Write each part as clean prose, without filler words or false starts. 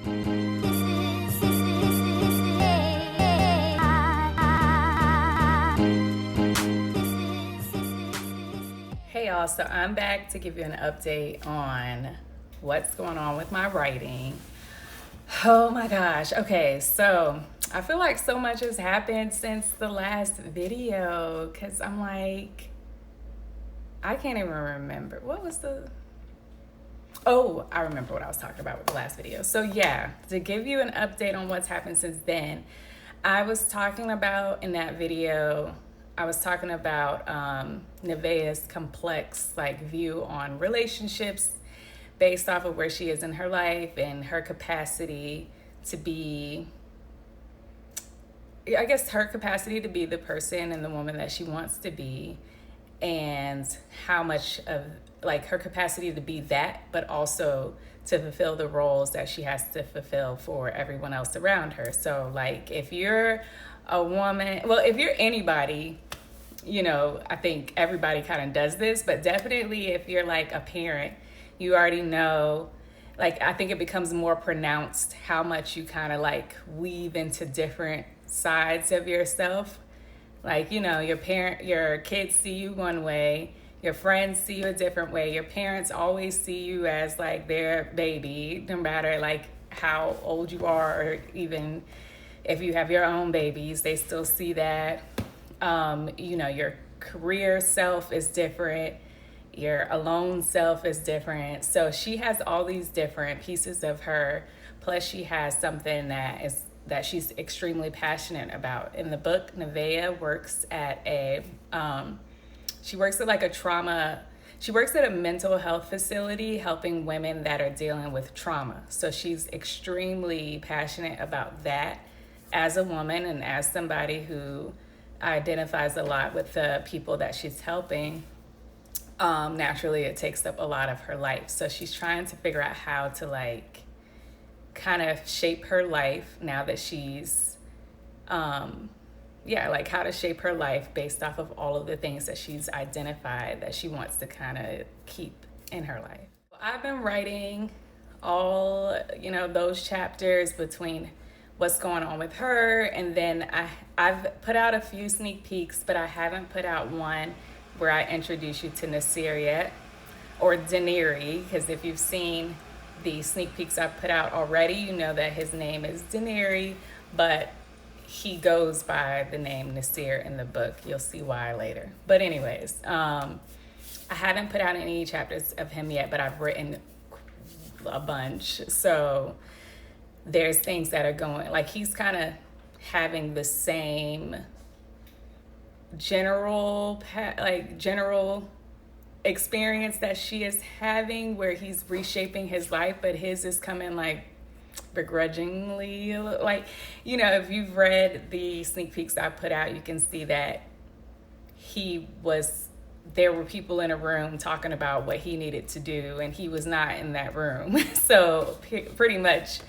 Hey y'all, so I'm back to give you an update on what's going on with my writing. Oh my gosh. Okay, so I feel like so much has happened since the last video because I'm like, I can't even remember. What was the. Oh, I remember what I was talking about with the last video. So, yeah, to give you an update on what's happened since then, I was talking about in that video, I was talking about Nevaeh's complex view on relationships based off of where she is in her life and her capacity to be, I guess, her capacity to be the person and the woman that she wants to be, and how much of her capacity to be that, but also to fulfill the roles that she has to fulfill for everyone else around her. So if you're a woman, well, if you're anybody, I think everybody kind of does this, but definitely if you're a parent, you already know, I think it becomes more pronounced how much you kind of weave into different sides of yourself. Your kids see you one way, your friends see you a different way, your parents always see you as their baby, no matter how old you are, or even if you have your own babies, they still see that. Your career self is different, your alone self is different. So she has all these different pieces of her, plus she has something that she's extremely passionate about. In the book, Nevaeh works at a she works at a mental health facility helping women that are dealing with trauma. So she's extremely passionate about that as a woman and as somebody who identifies a lot with the people that she's helping. Naturally, it takes up a lot of her life. So she's trying to figure out how to kind of shape her life now that she's how to shape her life based off of all of the things that she's identified that she wants to kind of keep in her life. I've been writing all those chapters between what's going on with her, and then I've put out a few sneak peeks, but I haven't put out one where I introduce you to Nasir yet, or Deneri, because if you've seen the sneak peeks I've put out already, you know that his name is Deneri, but he goes by the name Nasir in the book. You'll see why later. But anyways, I haven't put out any chapters of him yet, but I've written a bunch. So there's things that are going, he's kind of having the same general experience that she is having, where he's reshaping his life, but his is coming begrudgingly. If you've read the sneak peeks I put out, you can see that there were people in a room talking about what he needed to do, and he was not in that room. So pretty much,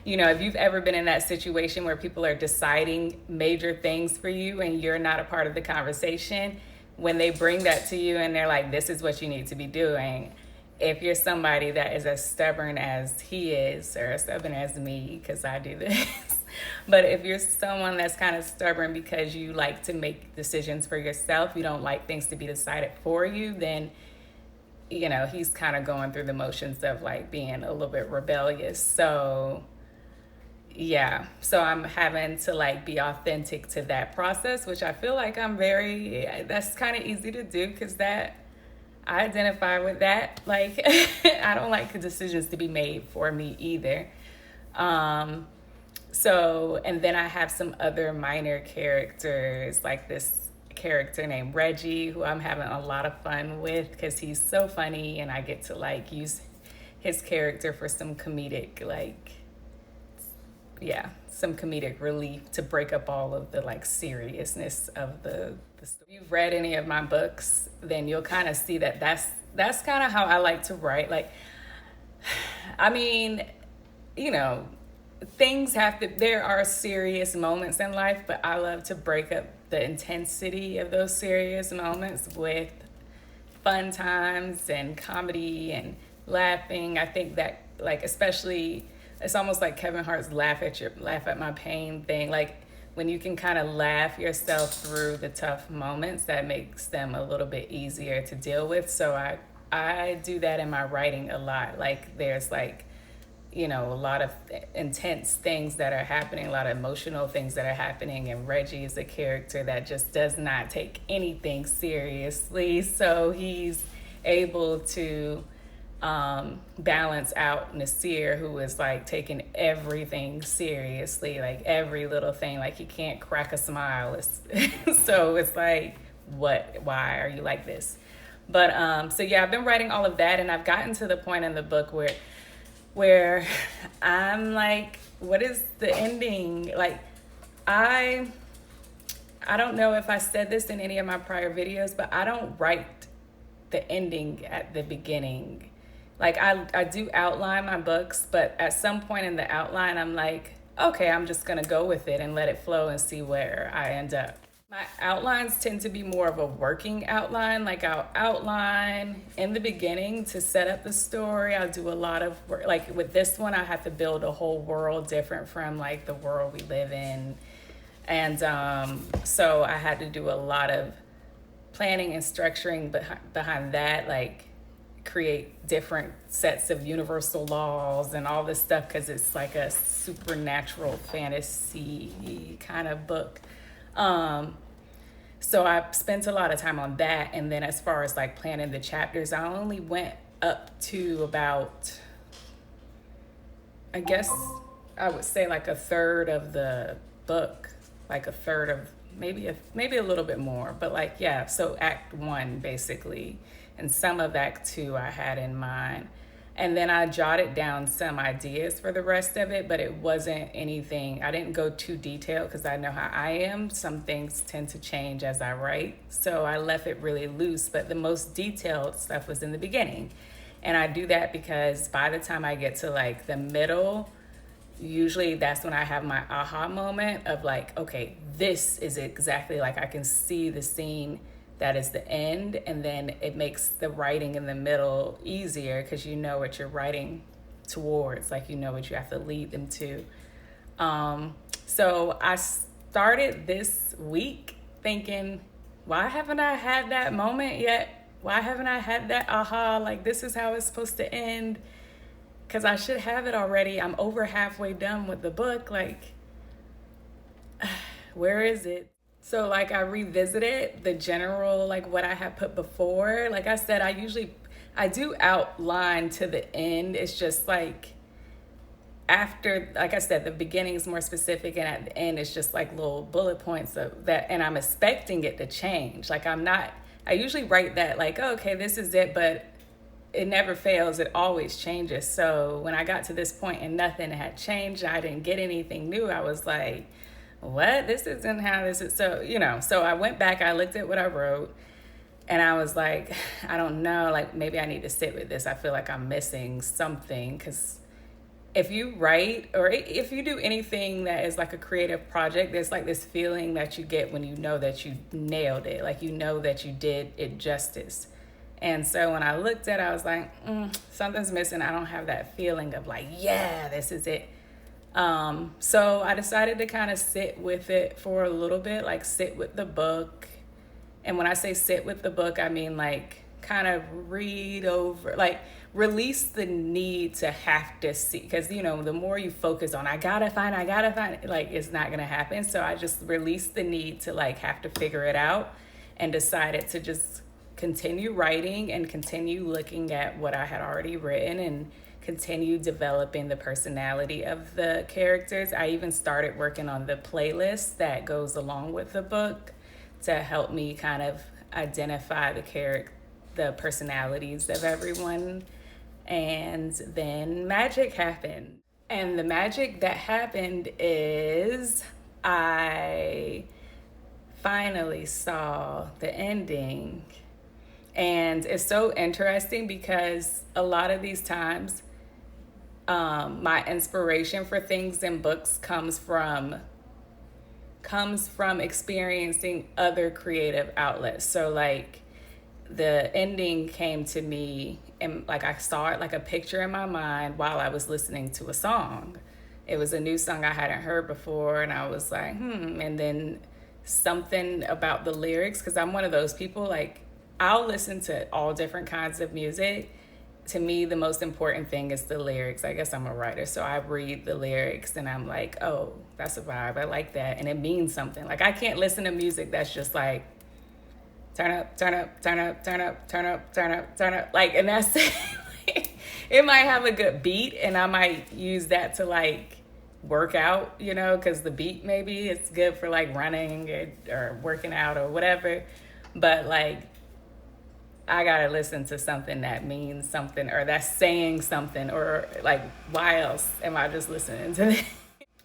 if you've ever been in that situation where people are deciding major things for you and you're not a part of the conversation, when they bring that to you and they're like, this is what you need to be doing, if you're somebody that is as stubborn as he is, or as stubborn as me, because I do this, but if you're someone that's kind of stubborn because you like to make decisions for yourself, you don't like things to be decided for you, then he's kind of going through the motions of being a little bit rebellious. So yeah, so I'm having to be authentic to that process, which I feel like that's kind of easy to do, because I identify with that. I don't like the decisions to be made for me either. So, and then I have some other minor characters, this character named Reggie, who I'm having a lot of fun with because he's so funny, and I get to use his character for some comedic some comedic relief to break up all of the seriousness of the story. If you've read any of my books, then you'll kind of see that that's kind of how I like to write. I mean, there are serious moments in life, but I love to break up the intensity of those serious moments with fun times and comedy and laughing. I think that especially it's almost like Kevin Hart's laugh at my pain thing. Like when you can kind of laugh yourself through the tough moments, that makes them a little bit easier to deal with. So I do that in my writing a lot. Like there's like, you know, a lot of intense things that are happening, a lot of emotional things that are happening, and Reggie is a character that just does not take anything seriously. So he's able to balance out Nasir, who is like taking everything seriously, like every little thing, like he can't crack a smile. So it's like, why are you like this? But so yeah, I've been writing all of that, and I've gotten to the point in the book where I'm like, what is the ending? Like, I don't know if I said this in any of my prior videos, but I don't write the ending at the beginning. Like I do outline my books, but at some point in the outline, I'm like, okay, I'm just gonna go with it and let it flow and see where I end up. My outlines tend to be more of a working outline. Like I'll outline in the beginning to set up the story. I'll do a lot of work. Like with this one, I have to build a whole world different from like the world we live in. And so I had to do a lot of planning and structuring behind that, like create different sets of universal laws and all this stuff, because it's like a supernatural fantasy kind of book. So I spent a lot of time on that. And then as far as like planning the chapters, I only went up to about, I guess I would say like a third of the book, like a third of maybe a little bit more, but like, yeah. So act 1 basically, and some of act 2 I had in mind. And then I jotted down some ideas for the rest of it, but it wasn't anything, I didn't go too detailed because I know how I am. Some things tend to change as I write. So I left it really loose, but the most detailed stuff was in the beginning. And I do that because by the time I get to like the middle, usually that's when I have my aha moment of like, okay, this is exactly, like I can see the scene that is the end, and then it makes the writing in the middle easier because you know what you're writing towards, like you know what you have to lead them to. So I started this week thinking, why haven't I had that moment yet? Why haven't I had that aha, like this is how it's supposed to end? Because I should have it already. I'm over halfway done with the book. Like, where is it? So like I revisited the general, like what I had put before. Like I said, I do outline to the end. It's just like after, like I said, the beginning is more specific, and at the end it's just like little bullet points of that. And I'm expecting it to change. Like I usually write that like, oh, okay, this is it, but it never fails. It always changes. So when I got to this point and nothing had changed, I didn't get anything new, I was like, what? This isn't how this is. So, you know, so I went back, I looked at what I wrote, and I was like, I don't know, like maybe I need to sit with this. I feel like I'm missing something, because if you write or if you do anything that is like a creative project, there's like this feeling that you get when you know that you nailed it, like you know that you did it justice. And so when I looked at it, I was like, something's missing. I don't have that feeling of like, yeah, this is it. So I decided to kind of sit with it for a little bit, like sit with the book. And when I say sit with the book, I mean like kind of read over, like release the need to have to see, because you know, the more you focus on I gotta find, like it's not gonna happen. So I just released the need to like have to figure it out, and decided to just continue writing and continue looking at what I had already written and continue developing the personality of the characters. I even started working on the playlist that goes along with the book to help me kind of identify the personalities of everyone. And then magic happened. And the magic that happened is I finally saw the ending. And it's so interesting because a lot of these times, my inspiration for things in books comes from experiencing other creative outlets. So like the ending came to me, and like I saw it like a picture in my mind while I was listening to a song. It was a new song I hadn't heard before, and I was like, and then something about the lyrics, because I'm one of those people, like, I'll listen to all different kinds of music. To me, the most important thing is the lyrics. I guess I'm a writer, so I read the lyrics and I'm like, oh, that's a vibe. I like that. And it means something. Like, I can't listen to music that's just like, turn up, turn up, turn up, turn up, turn up, turn up, turn up. Like, and that's it. It might have a good beat, and I might use that to like work out, you know, because the beat maybe it's good for like running or working out or whatever. But like, I gotta listen to something that means something or that's saying something, or like, why else am I just listening to this?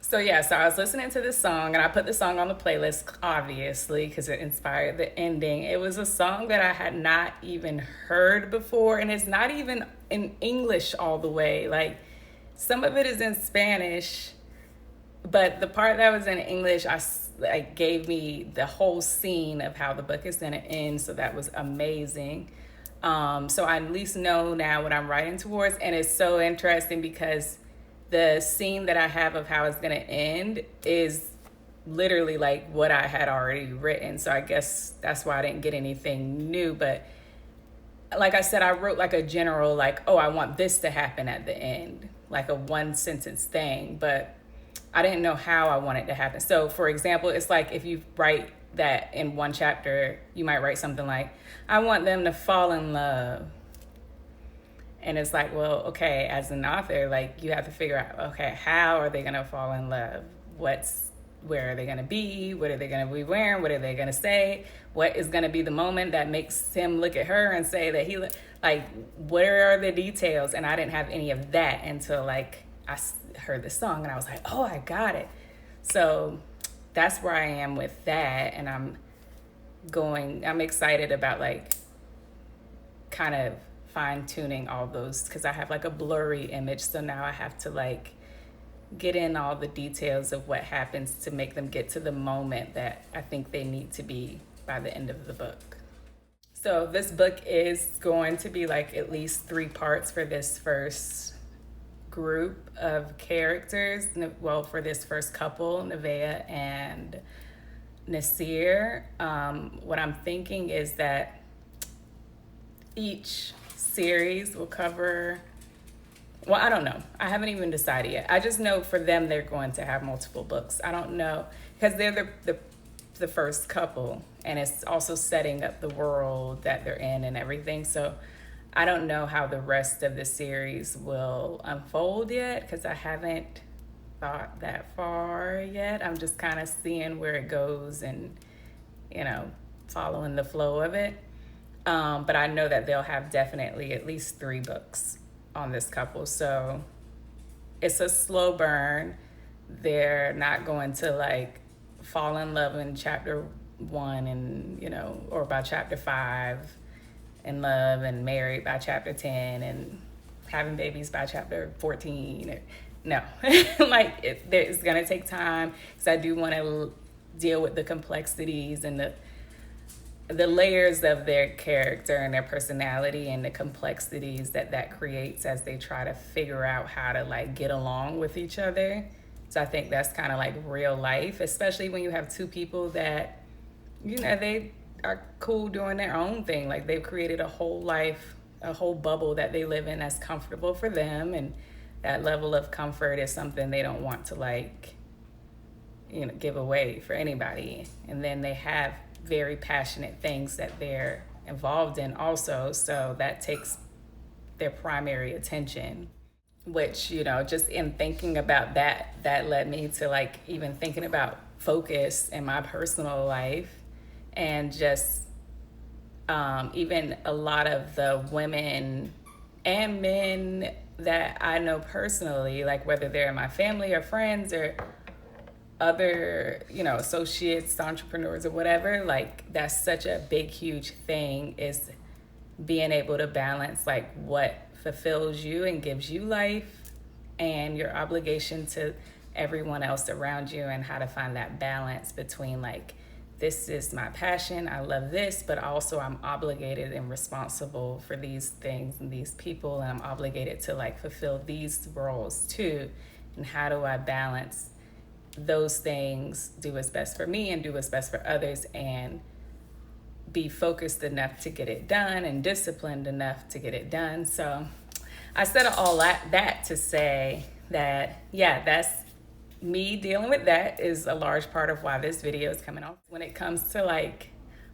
So yeah, so I was listening to this song, and I put the song on the playlist, obviously, because it inspired the ending. It was a song that I had not even heard before, and it's not even in English all the way. Like, some of it is in Spanish, but the part that was in English, like, gave me the whole scene of how the book is going to end, so that was amazing. So I at least know now what I'm writing towards, and it's so interesting because the scene that I have of how it's going to end is literally like what I had already written. So I guess that's why I didn't get anything new. But like I said, I wrote like a general, like, oh, I want this to happen at the end, like a one sentence thing. But I didn't know how I want it to happen. So for example, it's like if you write that in one chapter, you might write something like, I want them to fall in love. And it's like, well, okay, as an author, like, you have to figure out, okay, how are they going to fall in love? Where are they going to be? What are they going to be wearing? What are they going to say? What is going to be the moment that makes him look at her and say that like, where are the details? And I didn't have any of that until like I heard the song, and I was like, oh, I got it. So that's where I am with that. And I'm excited about like kind of fine tuning all those, because I have like a blurry image. So now I have to like get in all the details of what happens to make them get to the moment that I think they need to be by the end of the book. So this book is going to be like at least 3 parts for this first group of characters. Well, for this first couple, Nevaeh and Nasir. What I'm thinking is that each series will cover, well, I don't know, I haven't even decided yet. I just know for them they're going to have multiple books. I don't know, because they're the first couple, and it's also setting up the world that they're in and everything. So I don't know how the rest of the series will unfold yet, because I haven't thought that far yet. I'm just kind of seeing where it goes and, you know, following the flow of it. But I know that they'll have definitely at least 3 books on this couple. So it's a slow burn. They're not going to like fall in love in chapter 1 and, you know, or by chapter 5, in love and married by chapter 10 and having babies by chapter 14. No, like it's going to take time, because I do want to deal with the complexities and the layers of their character and their personality, and the complexities that creates as they try to figure out how to like get along with each other. So I think that's kind of like real life, especially when you have 2 people that, you know, they are cool doing their own thing. Like, they've created a whole life, a whole bubble that they live in that's comfortable for them. And that level of comfort is something they don't want to like, you know, give away for anybody. And then they have very passionate things that they're involved in also, so that takes their primary attention, which, you know, just in thinking about that led me to like even thinking about focus in my personal life. And just even a lot of the women and men that I know personally, like whether they're in my family or friends or other, you know, associates, entrepreneurs or whatever, like that's such a big, huge thing, is being able to balance like what fulfills you and gives you life and your obligation to everyone else around you, and how to find that balance between like this is my passion, I love this, but also I'm obligated and responsible for these things and these people, and I'm obligated to like fulfill these roles too. And how do I balance those things, do what's best for me and do what's best for others, and be focused enough to get it done and disciplined enough to get it done. So I said all that to say that, yeah, that's me dealing with that is a large part of why this video is coming out. When it comes to like,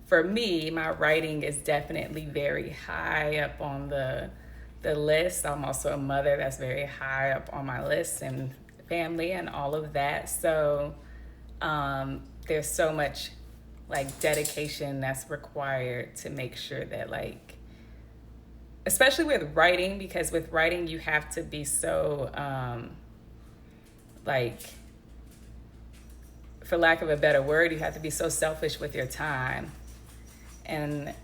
for me, my writing is definitely very high up on the list. I'm also a mother, that's very high up on my list, and family and all of that. So there's so much like dedication that's required to make sure that like, especially with writing, because with writing you have to be so like, for lack of a better word, you have to be so selfish with your time. And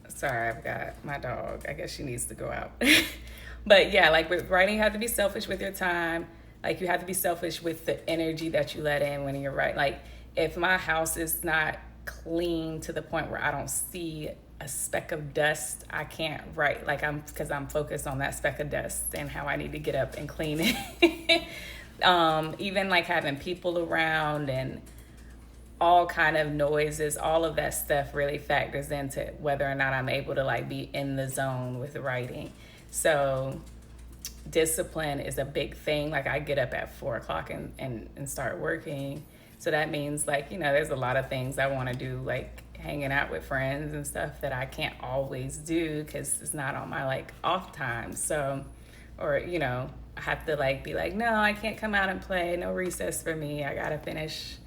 sorry, I've got my dog, I guess she needs to go out. But yeah, like with writing, you have to be selfish with your time. Like you have to be selfish with the energy that you let in when you're writing. Like if my house is not clean to the point where I don't see a speck of dust, I can't write. Like because I'm focused on that speck of dust and how I need to get up and clean it. Even like having people around and all kind of noises, all of that stuff really factors into whether or not I'm able to like be in the zone with writing. So discipline is a big thing. Like I get up at 4 o'clock and start working. So that means like, you know, there's a lot of things I want to do, like hanging out with friends and stuff that I can't always do because it's not on my like off time. So, or, you know, I have to like be like, no, I can't come out and play. No recess for me. I got to finish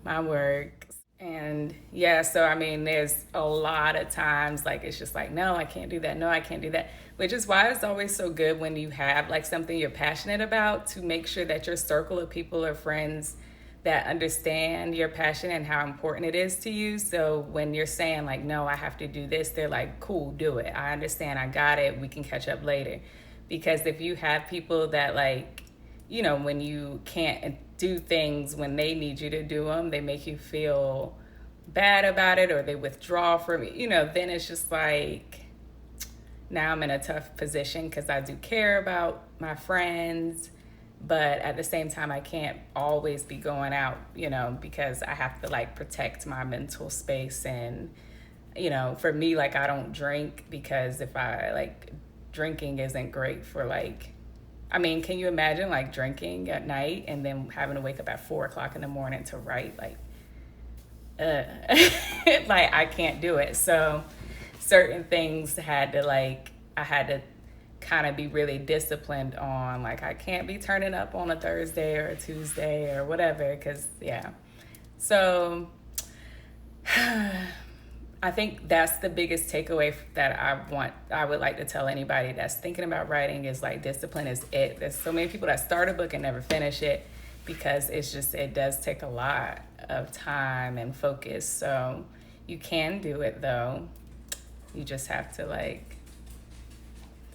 my work. And yeah, so I mean, there's a lot of times like it's just like, no, I can't do that. No, I can't do that. Which is why it's always so good when you have like something you're passionate about to make sure that your circle of people or friends that understand your passion and how important it is to you. So when you're saying like, no, I have to do this, they're like, cool, do it. I understand. I got it. We can catch up later. Because if you have people that like, you know, when you can't do things when they need you to do them, they make you feel bad about it or they withdraw from it, you know, then it's just like, now I'm in a tough position because I do care about my friends, but at the same time, I can't always be going out, you know, because I have to like protect my mental space. And, you know, for me, like I don't drink because if I like, drinking isn't great for like, I mean, can you imagine like drinking at night and then having to wake up at 4 o'clock in the morning to write? Like, like I can't do it. So certain things I had to kind of be really disciplined on. Like I can't be turning up on a Thursday or a Tuesday or whatever, because yeah. So I think that's the biggest takeaway that I would like to tell anybody that's thinking about writing is like discipline is it. There's so many people that start a book and never finish it because it does take a lot of time and focus. So you can do it though. You just have to like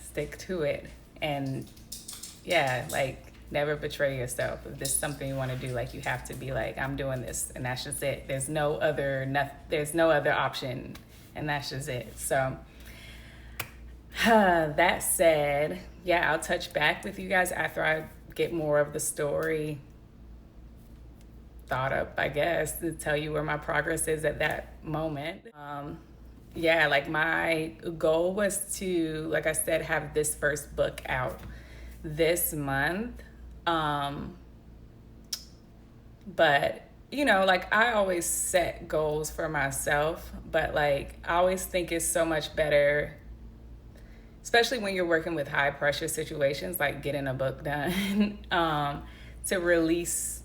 stick to it and yeah, like never betray yourself. If this is something you want to do, like you have to be like, I'm doing this and that's just it. There's no other option and that's just it. So that said, yeah, I'll touch back with you guys after I get more of the story thought up, I guess, to tell you where my progress is at that moment. Yeah, like my goal was to, like I said, have this first book out this month. But you know, like I always set goals for myself, but like I always think it's so much better, especially when you're working with high pressure situations, like getting a book done, to release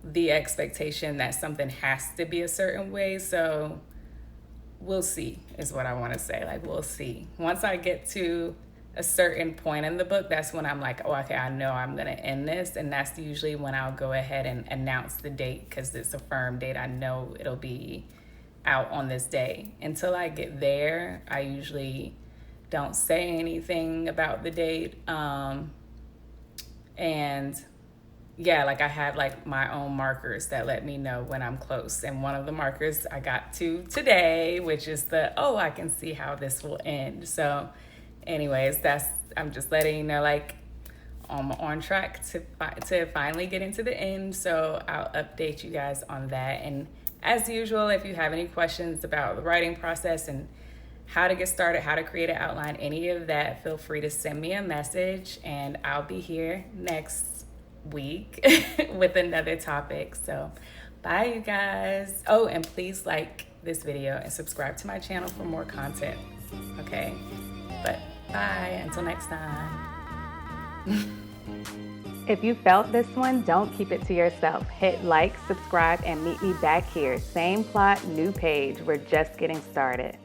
the expectation that something has to be a certain way. So we'll see is what I want to say. Like, we'll see. Once I get to a certain point in the book, that's when I'm like, oh, okay, I know I'm going to end this. And that's usually when I'll go ahead and announce the date because it's a firm date. I know it'll be out on this day. Until I get there, I usually don't say anything about the date. And yeah, like I have like my own markers that let me know when I'm close. And one of the markers I got to today, which is I can see how this will end. So anyways, I'm just letting you know, like, I'm on track to finally get into the end. So I'll update you guys on that. And as usual, if you have any questions about the writing process and how to get started, how to create an outline, any of that, feel free to send me a message, and I'll be here next week with another topic. So bye, you guys. Oh, and please like this video and subscribe to my channel for more content. Okay, but bye until next time. If you felt this one, don't keep it to yourself. Hit like, subscribe, and meet me back here. Same plot, new page. We're just getting started.